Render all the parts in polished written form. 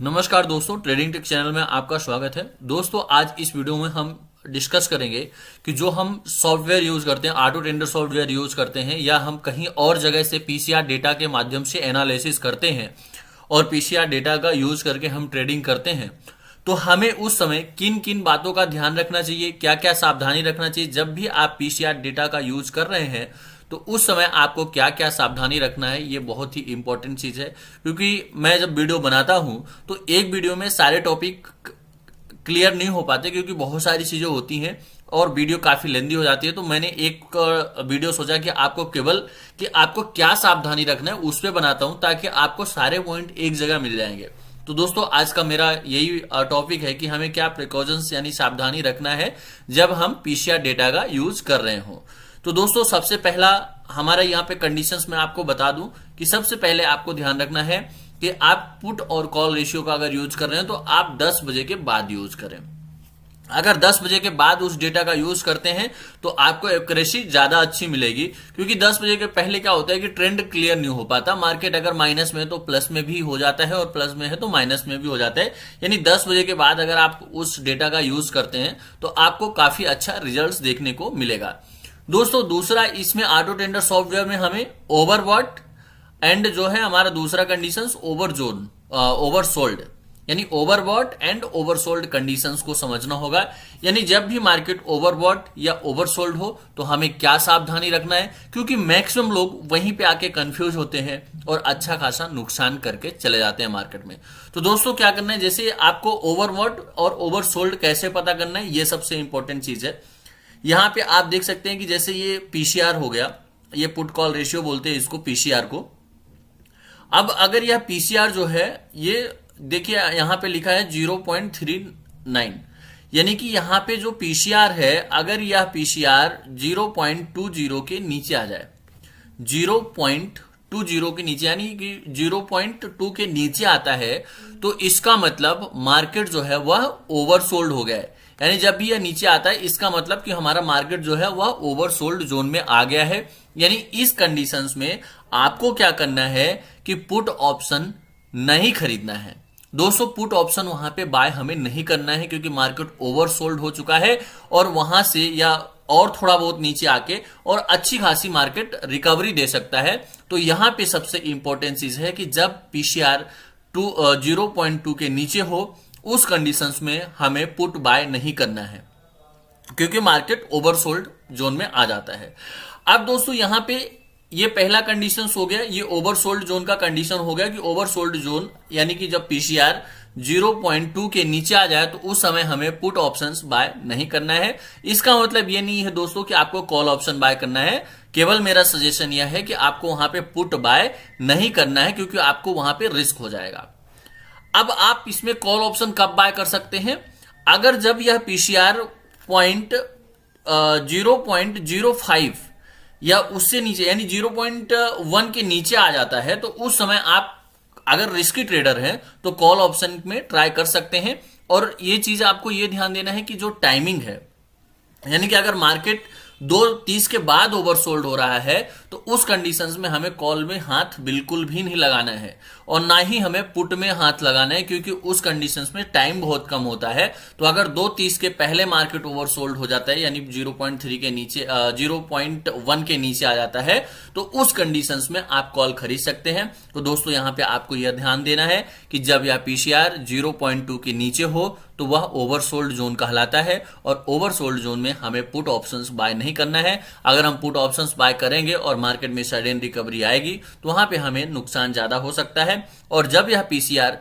नमस्कार दोस्तों, ट्रेडिंग टिक चैनल में आपका स्वागत है। दोस्तों, आज इस वीडियो में हम डिस्कस करेंगे कि जो हम सॉफ्टवेयर यूज करते हैं, ऑटो टेंडर सॉफ्टवेयर यूज करते हैं या हम कहीं और जगह से पीसीआर डेटा के माध्यम से एनालिसिस करते हैं और पीसीआर डेटा का यूज करके हम ट्रेडिंग करते हैं, तो हमें उस समय किन किन बातों का ध्यान रखना चाहिए, क्या क्या सावधानी रखना चाहिए। जब भी आप पीसीआर डेटा का यूज कर रहे हैं तो उस समय आपको क्या क्या सावधानी रखना है, ये बहुत ही इंपॉर्टेंट चीज है। क्योंकि मैं जब वीडियो बनाता हूं तो एक वीडियो में सारे टॉपिक क्लियर नहीं हो पाते, क्योंकि बहुत सारी चीजें होती हैं और वीडियो काफी लेंदी हो जाती है। तो मैंने एक वीडियो सोचा कि आपको क्या सावधानी रखना है उस पर बनाता हूं, ताकि आपको सारे पॉइंट एक जगह मिल जाएंगे। तो दोस्तों, आज का मेरा यही टॉपिक है कि हमें क्या प्रिकॉशंस यानी सावधानी रखना है जब हम पीसीआर डेटा का यूज कर रहे हो। तो दोस्तों, सबसे पहला हमारा यहाँ पे कंडीशंस में आपको बता दूं कि सबसे पहले आपको ध्यान रखना है कि आप पुट और कॉल रेशियो का अगर यूज कर रहे हैं तो आप 10 बजे के बाद यूज करें। अगर 10 बजे के बाद उस डेटा का यूज करते हैं तो आपको एक्यूरेसी ज्यादा अच्छी मिलेगी, क्योंकि 10 बजे के पहले क्या होता है कि ट्रेंड क्लियर नहीं हो पाता। मार्केट अगर माइनस में है तो प्लस में भी हो जाता है और प्लस में है तो माइनस में भी हो जाता है। यानी 10 बजे के बाद अगर आप उस डेटा का यूज करते हैं तो आपको काफी अच्छा रिजल्ट देखने को मिलेगा। दोस्तों, दूसरा इसमें ऑटो टेंडर सॉफ्टवेयर में हमें ओवरबॉट एंड जो है हमारा दूसरा कंडीशन ओवरजोन ओवरसोल्ड, यानी ओवरबॉट एंड ओवरसोल्ड कंडीशंस को समझना होगा। यानी जब भी मार्केट ओवरबॉट या ओवरसोल्ड हो तो हमें क्या सावधानी रखना है, क्योंकि मैक्सिमम लोग वहीं पे आके कंफ्यूज होते हैं और अच्छा खासा नुकसान करके चले जाते हैं मार्केट में। तो दोस्तों, क्या करना है, जैसे आपको ओवरबॉट और ओवरसोल्ड कैसे पता करना है, ये सबसे इंपॉर्टेंट चीज है। यहां पे आप देख सकते हैं कि जैसे ये पीसीआर हो गया, ये पुट कॉल रेशियो बोलते हैं इसको, पीसीआर को। अब अगर यह पीसीआर जो है, ये देखिए यहां पे लिखा है 0.39, यानी कि यहां पे जो पीसीआर है, अगर यह पीसीआर 0.20 के नीचे आ जाए, 0.20 के नीचे, यानी कि 0.2 के नीचे आता है, तो इसका मतलब मार्केट जो है वह ओवरसोल्ड हो गया है। यानी जब भी यह नीचे आता है इसका मतलब कि हमारा मार्केट जो है वह ओवरसोल्ड जोन में आ गया है। यानी इस कंडीशंस में आपको क्या करना है कि पुट ऑप्शन नहीं खरीदना है। दोस्तों, पुट ऑप्शन वहां पे बाय हमें नहीं करना है, क्योंकि मार्केट ओवरसोल्ड हो चुका है और वहां से या और थोड़ा बहुत नीचे आके और अच्छी खासी मार्केट रिकवरी दे सकता है। तो यहां पे सबसे इंपॉर्टेंट चीज है कि जब पीसीआर 0.2 के नीचे हो, उस कंडीशंस में हमें पुट बाय नहीं करना है, क्योंकि मार्केट ओवरसोल्ड जोन में आ जाता है। अब दोस्तों, यहां पे ये पहला कंडीशन हो गया, ये ओवरसोल्ड जोन का कंडीशन हो गया कि ओवरसोल्ड जोन यानी कि जब पीसीआर 0.2 के नीचे आ जाए तो उस समय हमें पुट ऑप्शंस बाय नहीं करना है। इसका मतलब ये नहीं है दोस्तों कि आपको कॉल ऑप्शन बाय करना है। केवल मेरा सजेशन यह है कि आपको वहां पे पुट बाय नहीं करना है, क्योंकि आपको वहां पे रिस्क हो जाएगा। अब आप इसमें कॉल ऑप्शन कब बाय कर सकते हैं, अगर जब यह पीसीआर 0.05 या उससे नीचे, यानी 0.1 के नीचे आ जाता है, तो उस समय आप अगर रिस्की ट्रेडर हैं तो कॉल ऑप्शन में ट्राई कर सकते हैं। और ये चीज आपको ये ध्यान देना है कि जो टाइमिंग है, यानी कि अगर मार्केट 2:30 के बाद ओवरसोल्ड हो रहा है तो उस कंडीशंस में हमें कॉल में हाथ बिल्कुल भी नहीं लगाना है और ना ही हमें पुट में हाथ लगाना है, क्योंकि उस कंडीशंस में टाइम बहुत कम होता है। तो अगर 2:30 के पहले मार्केट ओवरसोल्ड हो जाता है, यानी 0.3 के नीचे 0.1 के नीचे आ जाता है, तो उस कंडीशंस में आप कॉल खरीद सकते हैं। तो दोस्तों, यहां पे आपको यह ध्यान देना है कि जब यह पीसीआर 0.2 के नीचे हो तो वह ओवरसोल्ड जोन कहलाता है और ओवरसोल्ड जोन में हमें पुट ऑप्शंस बाय नहीं करना है। अगर हम पुट ऑप्शंस बाय करेंगे और मार्केट में सडन रिकवरी आएगी तो वहां पे हमें नुकसान ज्यादा हो सकता है। और जब यह पीसीआर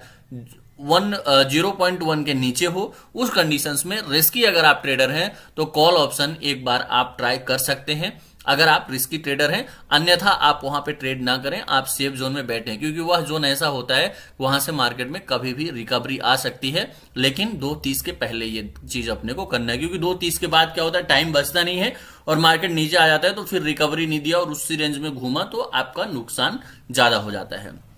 0.1 के नीचे हो, उस कंडीशंस में रिस्की अगर आप ट्रेडर हैं तो कॉल ऑप्शन एक बार आप ट्राई कर सकते हैं, अगर आप रिस्की ट्रेडर हैं। अन्यथा आप वहां पे ट्रेड ना करें, आप सेफ जोन में बैठें, क्योंकि वह जोन ऐसा होता है वहां से मार्केट में कभी भी रिकवरी आ सकती है। लेकिन 2:30 के पहले ये चीज अपने को करना है, क्योंकि 2:30 के बाद क्या होता है, टाइम बचता नहीं है और मार्केट नीचे आ जाता है, तो फिर रिकवरी नहीं दिया और उसी रेंज में घूमा तो आपका नुकसान ज्यादा हो जाता है।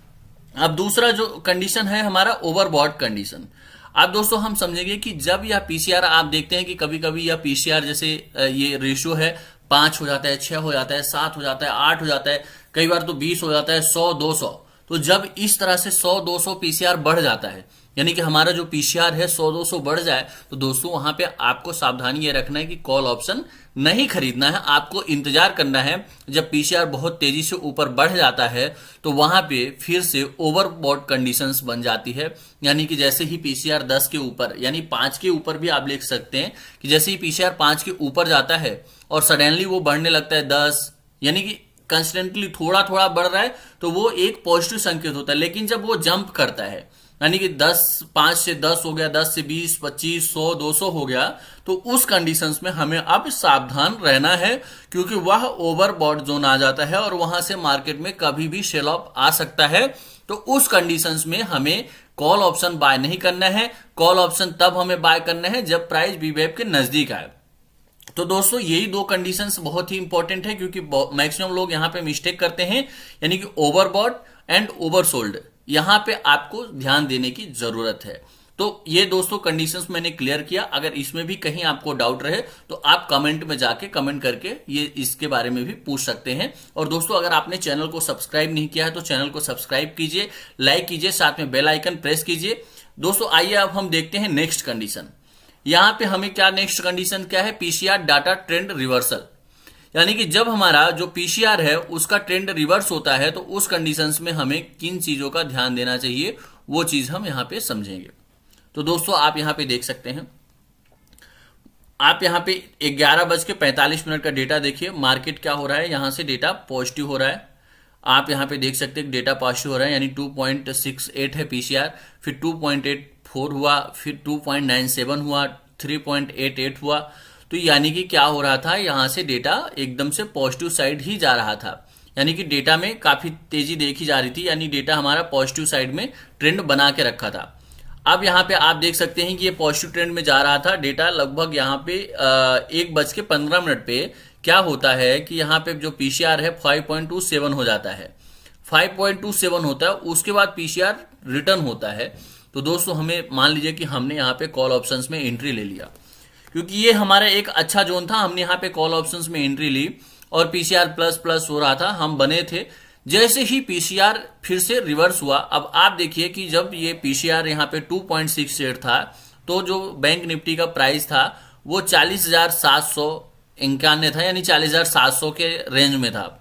अब दूसरा जो कंडीशन है हमारा ओवरबॉट कंडीशन। अब दोस्तों, हम समझेंगे कि जब यह पीसीआर, आप देखते हैं कि कभी कभी यह पीसीआर जैसे ये रेशियो है 5 हो जाता है, 6 हो जाता है, 7 हो जाता है, 8 हो जाता है, कई बार तो 20 हो जाता है, 100, 200। तो जब इस तरह से 100-200 पीसीआर बढ़ जाता है यानी कि हमारा जो पीसीआर है 100-200 बढ़ जाए, तो दोस्तों वहां पे आपको सावधानी ये रखना है कि कॉल ऑप्शन नहीं खरीदना है। आपको इंतजार करना है जब पीसीआर बहुत तेजी से ऊपर बढ़ जाता है, तो वहां पे फिर से ओवरबॉट कंडीशंस बन जाती है। यानी कि जैसे ही पीसीआर 10 के ऊपर यानी 5 के ऊपर भी आप लिख सकते हैं कि जैसे ही पीसीआर 5 के ऊपर जाता है और सडनली वो बढ़ने लगता है 10, यानी कि कंस्टेंटली थोड़ा थोड़ा बढ़ रहा है, तो वो एक पॉजिटिव संकेत होता है। लेकिन जब वो जंप करता है, यानी कि 5 से 10 हो गया, 10 से 20, 25, 100, 200 हो गया, तो उस कंडीशंस में हमें अब सावधान रहना है, क्योंकि वह ओवरबॉट जोन आ जाता है और वहां से मार्केट में कभी भी सेल ऑफ आ सकता है। तो उस कंडीशंस में हमें कॉल ऑप्शन बाय नहीं करना है। कॉल ऑप्शन तब हमें बाय करना है जब प्राइस बीवेप के नजदीक आए। तो दोस्तों यही दो कंडीशंस बहुत ही इंपॉर्टेंट है, क्योंकि मैक्सिमम लोग यहां पे मिस्टेक करते हैं, यानी कि ओवरबॉट एंड ओवरसोल्ड, यहां पे आपको ध्यान देने की जरूरत है। तो ये दोस्तों कंडीशंस मैंने क्लियर किया। अगर इसमें भी कहीं आपको डाउट रहे तो आप कमेंट में जाके कमेंट करके ये इसके बारे में भी पूछ सकते हैं। और दोस्तों अगर आपने चैनल को सब्सक्राइब नहीं किया है तो चैनल को सब्सक्राइब कीजिए, लाइक कीजिए, साथ में बेल आइकन प्रेस कीजिए। दोस्तों आइए अब हम देखते हैं नेक्स्ट कंडीशन। यहां पे हमें क्या नेक्स्ट कंडीशन क्या है, पीसीआर डाटा ट्रेंड रिवर्सल। यानी कि जब हमारा जो पीसीआर है उसका ट्रेंड रिवर्स होता है, तो उस कंडीशंस में हमें किन चीजों का ध्यान देना चाहिए वो चीज हम यहां पे समझेंगे। तो दोस्तों आप यहां पे देख सकते हैं, आप यहां पे 11:45 का डेटा देखिए, मार्केट क्या हो रहा है, यहां से डेटा पॉजिटिव हो रहा है। आप यहां पे देख सकते हैं डेटा पॉजिटिव हो रहा है, यानी 2.68 है पीसीआर, फिर 2.84 हुआ, फिर 2.97 हुआ, 3.88 हुआ। तो यानी कि क्या हो रहा था, यहां से डेटा एकदम से पॉजिटिव साइड ही जा रहा था, यानी कि डेटा में काफी तेजी देखी जा रही थी, यानी डेटा हमारा पॉजिटिव साइड में ट्रेंड बना के रखा था। अब यहां पे आप देख सकते हैं कि ये पॉजिटिव ट्रेंड में जा रहा था डेटा, लगभग यहां पे 1:15 पे क्या होता है कि यहां पे जो पीसीआर है 5.27 हो जाता है। 5.27 होता है, उसके बाद पीसीआर रिटर्न होता है। तो दोस्तों हमें मान लीजिए कि हमने यहाँ पे कॉल ऑप्शंस में एंट्री ले लिया, क्योंकि ये हमारा एक अच्छा जोन था, हमने यहाँ पे कॉल ऑप्शंस में एंट्री ली और पीसीआर प्लस प्लस हो रहा था, हम बने थे। जैसे ही पीसीआर फिर से रिवर्स हुआ, अब आप देखिए कि जब ये पीसीआर यहाँ पे 2.68 था, तो जो बैंक निफ्टी का प्राइस था वो 40,791 था, यानी 40,700 के रेंज में था।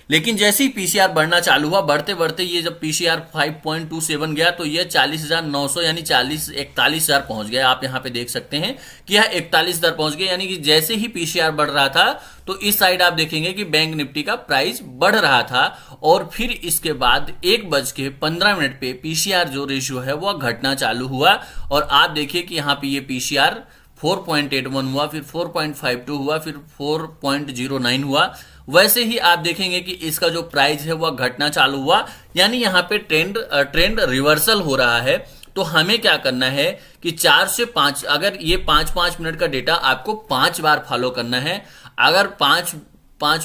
लेकिन जैसे ही पीसीआर बढ़ना चालू हुआ, बढ़ते बढ़ते ये जब पीसीआर 5.27 गया तो ये 40,900 यानी 41,000 पहुंच गया। आप यहां पे देख सकते हैं कि यह 41,000 पहुंच गया, यानी कि जैसे ही पीसीआर बढ़ रहा था तो इस साइड आप देखेंगे कि बैंक निफ्टी का प्राइस बढ़ रहा था। और फिर इसके बाद 1:15 पे पीसीआर जो रेशियो है वह घटना चालू हुआ, और आप देखिए कि यहाँ पे ये पीसीआर 4.81 हुआ, फिर 4.52 हुआ, फिर 4.09 हुआ। वैसे ही आप देखेंगे कि इसका जो प्राइस है वह घटना चालू हुआ, यानी यहाँ पे ट्रेंड रिवर्सल हो रहा है। तो हमें क्या करना है कि 4 से 5, अगर ये 5-5 मिनट का डेटा आपको 5 बार फॉलो करना है। अगर 5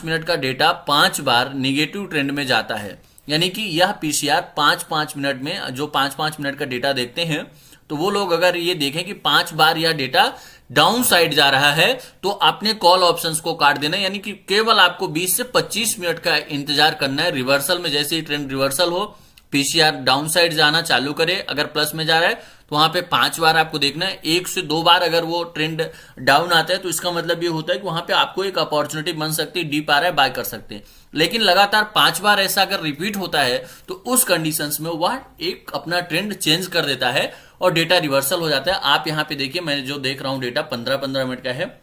मिनट का डेटा 5 बार निगेटिव ट्रेंड में जाता है, यानी कि यह पीसीआर 5-5 मिनट में, जो 5-5 मिनट का डेटा देखते हैं, तो वो लोग अगर ये देखें कि 5 बार यह डेटा डाउन साइड जा रहा है, तो अपने कॉल ऑप्शंस को काट देना, यानी कि केवल आपको 20 से 25 मिनट का इंतजार करना है। रिवर्सल में जैसे ही ट्रेंड रिवर्सल हो, पीसीआर डाउन साइड जाना चालू करे, अगर प्लस में जा रहा है तो वहां पे 5 बार आपको देखना है। 1 से 2 बार अगर वो ट्रेंड डाउन आता है तो इसका मतलब ये होता है कि वहां पे आपको एक अपॉर्चुनिटी बन सकती है, डीप आ रहा है, बाय कर सकते हैं। लेकिन लगातार 5 बार ऐसा अगर रिपीट होता है तो उस कंडीशंस में वह एक अपना ट्रेंड चेंज कर देता है और डेटा रिवर्सल हो जाता है। आप यहां पे देखिए, मैं जो देख रहा हूं डेटा 15-15 मिनट का है,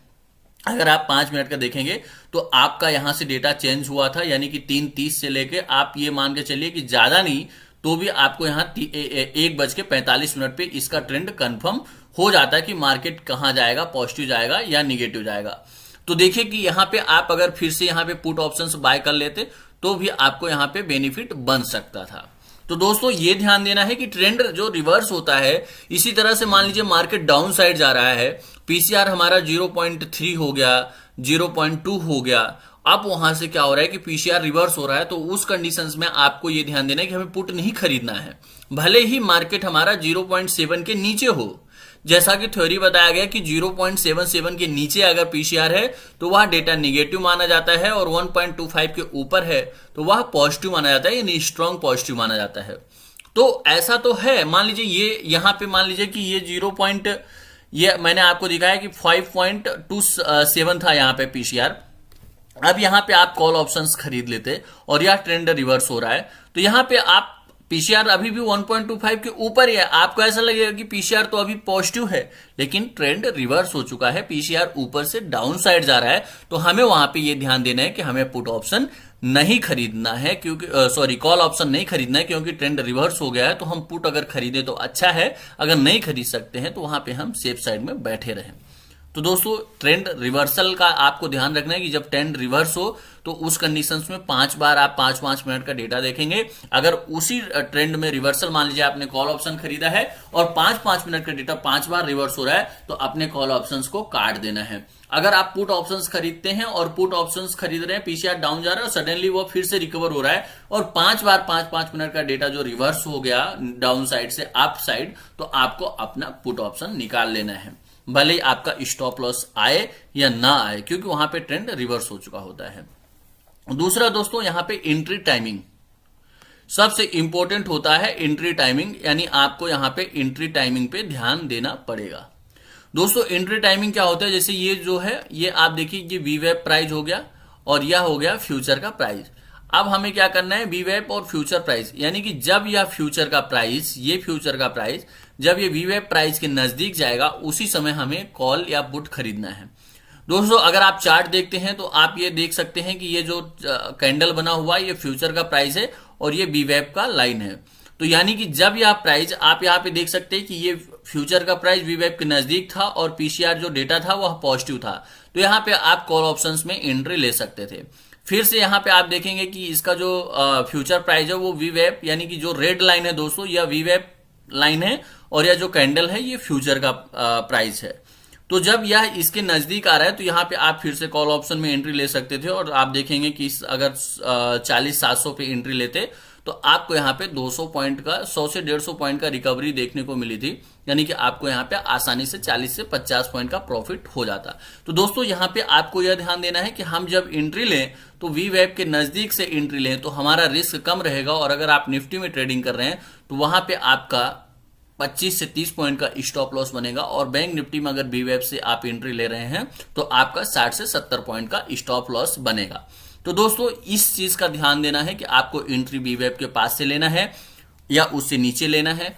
अगर आप 5 मिनट का देखेंगे तो आपका यहां से डेटा चेंज हुआ था, यानी कि 3:30 से लेके आप ये मान के चलिए कि ज्यादा नहीं तो भी आपको यहां 1:45 पे इसका ट्रेंड कंफर्म हो जाता है कि मार्केट कहां जाएगा, पॉजिटिव जाएगा या निगेटिव जाएगा। तो देखिए कि यहां पे आप अगर फिर से यहां पे पुट ऑप्शंस बाय कर लेते तो भी आपको यहां पे बेनिफिट बन सकता था। तो दोस्तों ये ध्यान देना है कि ट्रेंड जो रिवर्स होता है, इसी तरह से मान लीजिए मार्केट डाउन साइड जा रहा है, पीसीआर हमारा 0.3 हो गया, 0.2 हो गया, अब वहां से क्या हो रहा है कि पीसीआर रिवर्स हो रहा है, तो उस कंडीशंस में आपको ये ध्यान देना है कि हमें पुट नहीं खरीदना है, भले ही मार्केट हमारा 0.7 के नीचे हो। जैसा कि थ्योरी बताया गया कि 0.77 के नीचे अगर पीसीआर है तो वह डेटा निगेटिव माना जाता है, और 1.25 के ऊपर है तो वह पॉजिटिव माना जाता है, यानी स्ट्रॉन्ग पॉजिटिव माना जाता है। तो ऐसा तो है, मान लीजिए ये यहां पे मान लीजिए कि ये 0. ये मैंने आपको दिखाया कि 5.27 था यहाँ पे पीसीआर। अब यहां पे आप कॉल ऑप्शंस खरीद लेते और यह ट्रेंड रिवर्स हो रहा है, तो यहां पे आप पीसीआर अभी भी 1.25 के ऊपर ही है। आपको ऐसा लगेगा कि पीसीआर तो अभी पॉजिटिव है, लेकिन ट्रेंड रिवर्स हो चुका है, पीसीआर ऊपर से डाउन साइड जा रहा है। तो हमें वहां पे ये ध्यान देना है कि हमें पुट ऑप्शन नहीं खरीदना है, क्योंकि सॉरी कॉल ऑप्शन नहीं खरीदना है, क्योंकि ट्रेंड रिवर्स हो गया है। तो हम पुट अगर खरीदे तो अच्छा है, अगर नहीं खरीद सकते हैं तो वहां पे हम सेफ साइड में बैठे रहें। तो दोस्तों ट्रेंड रिवर्सल का आपको ध्यान रखना है कि जब ट्रेंड रिवर्स हो तो उस कंडीशंस में 5 बार आप 5-5 मिनट का डेटा देखेंगे। अगर उसी ट्रेंड में रिवर्सल, मान लीजिए आपने कॉल ऑप्शन खरीदा है और 5-5 मिनट का डेटा 5 बार रिवर्स हो रहा है, तो अपने कॉल ऑप्शंस को काट देना है। अगर आप पुट ऑप्शंस खरीदते हैं और पुट ऑप्शंस खरीद रहे हैं, पीसीआर डाउन जा रहा है और सडनली वो फिर से रिकवर हो रहा है और 5 बार 5-5 मिनट का डेटा जो रिवर्स हो गया डाउन साइड से अप साइड, तो आपको अपना पुट ऑप्शन निकाल लेना है, भले ही आपका स्टॉप लॉस आए या ना आए, क्योंकि वहां पे ट्रेंड रिवर्स हो चुका होता है। दूसरा दोस्तों यहां पे एंट्री टाइमिंग सबसे इंपॉर्टेंट होता है। एंट्री टाइमिंग यानी आपको यहां पे एंट्री टाइमिंग पे ध्यान देना पड़ेगा। दोस्तों एंट्री टाइमिंग क्या होता है, जैसे ये जो है ये आप देखिए ये वीवेब प्राइस हो गया और यह हो गया फ्यूचर का प्राइस। अब हमें क्या करना है, वीवेब और फ्यूचर प्राइस, यानी कि जब यह फ्यूचर का प्राइस, ये फ्यूचर का प्राइस जब ये वीवेब प्राइस के नजदीक जाएगा, उसी समय हमें कॉल या पुट खरीदना है। दोस्तों अगर आप चार्ट देखते हैं तो आप ये देख सकते हैं कि ये जो कैंडल बना हुआ है ये फ्यूचर का प्राइस है और ये वीवेब का लाइन है। तो यानी कि जब यह प्राइस, आप यहाँ पे देख सकते हैं कि ये फ्यूचर का प्राइस वीवेब के नजदीक था और पीसीआर जो डेटा था वह पॉजिटिव था, तो यहाँ पे आप कॉल ऑप्शंस में एंट्री ले सकते थे। फिर से यहाँ पे आप देखेंगे कि इसका जो फ्यूचर प्राइस है वो वीवेब, यानी कि जो रेड लाइन है दोस्तों यह वीवेब लाइन है और यह जो कैंडल है ये फ्यूचर का प्राइस है। तो जब यह इसके नजदीक आ रहा है तो यहाँ पे आप फिर से कॉल ऑप्शन में एंट्री ले सकते थे और आप देखेंगे कि अगर 40-700 पे एंट्री लेते तो आपको यहाँ पे 200 पॉइंट का, 100 से 150 पॉइंट का रिकवरी देखने को मिली थी, यानी कि आपको यहाँ पे आसानी से 40 से 50 पॉइंट का प्रॉफिट हो जाता। तो दोस्तों यहाँ पे आपको यह ध्यान देना है कि हम जब एंट्री लें तो वीवेब के नजदीक से एंट्री लें तो हमारा रिस्क कम रहेगा, और अगर आप निफ्टी में ट्रेडिंग कर रहे हैं तो वहां पे आपका 25 से 30 पॉइंट का स्टॉप लॉस बनेगा, और बैंक निफ्टी में अगर बीवेब से आप एंट्री ले रहे हैं तो आपका 60 से 70 पॉइंट का स्टॉप लॉस बनेगा। तो दोस्तों इस चीज का ध्यान देना है कि आपको एंट्री बीवेब के पास से लेना है या उससे नीचे लेना है।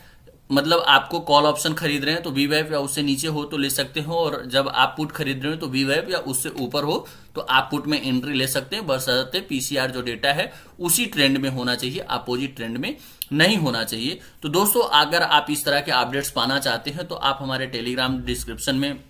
मतलब आपको कॉल ऑप्शन खरीद रहे हैं तो वीवेब या उससे नीचे हो तो ले सकते हो, और जब आप पुट खरीद रहे हो तो वीवेब या उससे ऊपर हो तो आप पुट में एंट्री ले सकते हैं, बशर्ते पीसीआर जो डेटा है उसी ट्रेंड में होना चाहिए, अपोजिट ट्रेंड में नहीं होना चाहिए। तो दोस्तों अगर आप इस तरह के अपडेट्स पाना चाहते हैं तो आप हमारे टेलीग्राम डिस्क्रिप्शन में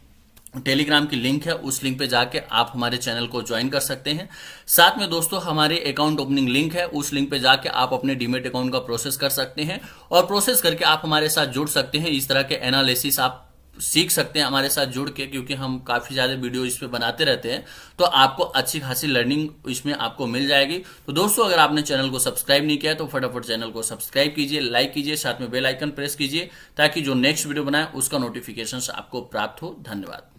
टेलीग्राम की लिंक है, उस लिंक पे जाके आप हमारे चैनल को ज्वाइन कर सकते हैं। साथ में दोस्तों हमारे अकाउंट ओपनिंग लिंक है, उस लिंक पे जाके आप अपने डीमेट अकाउंट का प्रोसेस कर सकते हैं और प्रोसेस करके आप हमारे साथ जुड़ सकते हैं। इस तरह के एनालिसिस आप सीख सकते हैं हमारे साथ जुड़ के, क्योंकि हम काफी ज्यादा वीडियो इस पे बनाते रहते हैं, तो आपको अच्छी खासी लर्निंग इसमें आपको मिल जाएगी। तो दोस्तों अगर आपने चैनल को सब्सक्राइब नहीं किया है तो फटाफट चैनल को सब्सक्राइब कीजिए, लाइक कीजिए, साथ में बेल आइकन प्रेस कीजिए ताकि जो नेक्स्ट वीडियो बनाए उसका नोटिफिकेशन आपको प्राप्त हो। धन्यवाद।